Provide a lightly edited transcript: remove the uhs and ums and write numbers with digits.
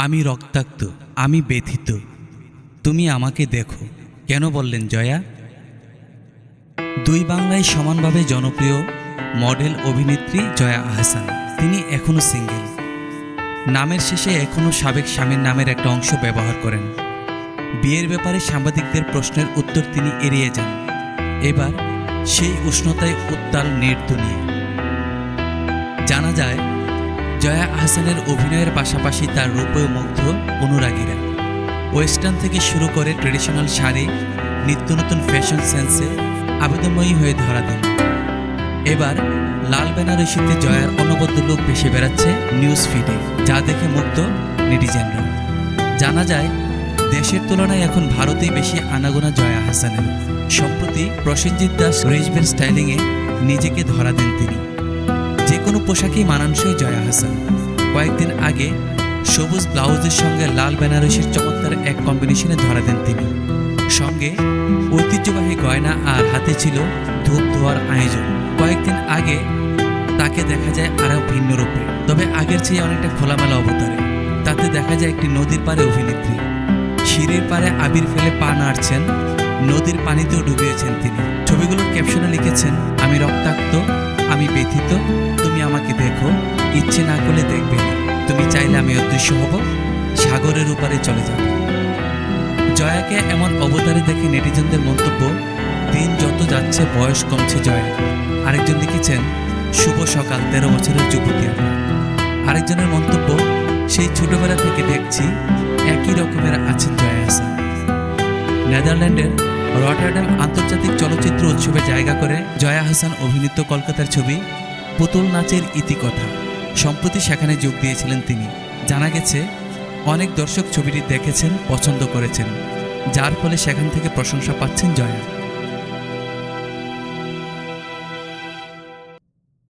আমি রক্তাক্ত, আমি ব্যথিত, তুমি আমাকে দেখো, কেন বললেন জয়া? দুই বাংলায় সমানভাবে জনপ্রিয় মডেল অভিনেত্রী জয়া আহসান। তিনি এখনও সিঙ্গেল। নামের শেষে এখনও সাবেক স্বামীর নামের একটা অংশ ব্যবহার করেন। বিয়ের ব্যাপারে সাংবাদিকদের প্রশ্নের উত্তর তিনি এড়িয়ে যান। এবার সেই উষ্ণতায় উত্তাল নেট দুনিয়া। জানা যায়, জয়া আহসানের অভিনয়ের পাশাপাশি তার রূপে মুগ্ধ অনুরাগীরা। ওয়েস্টার্ন থেকে শুরু করে ট্রেডিশনাল শাড়ি, নিত্য নতুন ফ্যাশন সেন্সে আবেদনময়ী হয়ে ধরা দেন। এবার লাল বেনারসিতে জয়ার অনবদ্য লুক ভেসে বেড়াচ্ছে নিউজ ফিডে, যা দেখে মুগ্ধ নেটিজেনরা। জানা যায়, দেশের তুলনায় এখন ভারতেই বেশি আনাগোনা জয়া আহসানের। সম্প্রতি প্রসেনজিৎ দাস রেশবের স্টাইলিংয়ে নিজেকে ধরা দেন তিনি। যে কোনো পোশাকেই মানানসই জয়া আহসান। কয়েকদিন আগে সবুজ ব্লাউজের সঙ্গে লাল বেনারসির চমৎকার এক কম্বিনেশনে ধরা দেন তিনি। সঙ্গে ঐতিহ্যবাহী গয়না আর হাতে ছিল ধূপ ধোয়ার আয়োজন। কয়েকদিন আগে তাকে দেখা যায় আরও ভিন্ন রূপে, তবে আগের চেয়ে অনেকটা খোলামেলা অবতারে। তাতে দেখা যায় একটি নদীর পাড়ে অভিনেত্রী। সিঁড়ির পাড়ে আবির ফেলে পা নাড়ছেন, নদীর পানিতেও ডুবিয়েছেন তিনি। ছবিগুলোর ক্যাপশনে লিখেছেন, আমি রক্তাক্ত, আমি ব্যথিত, তুমি আমাকে দেখো, ইচ্ছে না করলে দেখবে না, তুমি চাইলে আমি অদৃশ্য হব, সাগরের উপারে চলে যাব। জয়াকে এমন অবতারে দেখে নেটিজনদের মন্তব্য, দিন যত যাচ্ছে বয়স কমছে জয়া। আরেকজন লিখেছেন, শুভ সকাল 13 বছরের যুবতী। আরেকজনের মন্তব্য, সেই ছোটবেলা থেকে দেখছি একই রকমের আছেন জয়া আহসান। নেদারল্যান্ডের রটারডাম আন্তর্জাতিক চলচ্চিত্র উৎসবে জায়গা করে জয়া আহসান অভিনীত কলকাতার ছবি পুতুল নাচের ইতিকথা। সম্প্রতি সেখানে যোগ দিয়েছিলেন তিনি। জানা গেছে, অনেক দর্শক ছবিটি দেখেছেন, পছন্দ করেছেন, যার ফলে সেখান থেকে প্রশংসা পাচ্ছেন জয়া।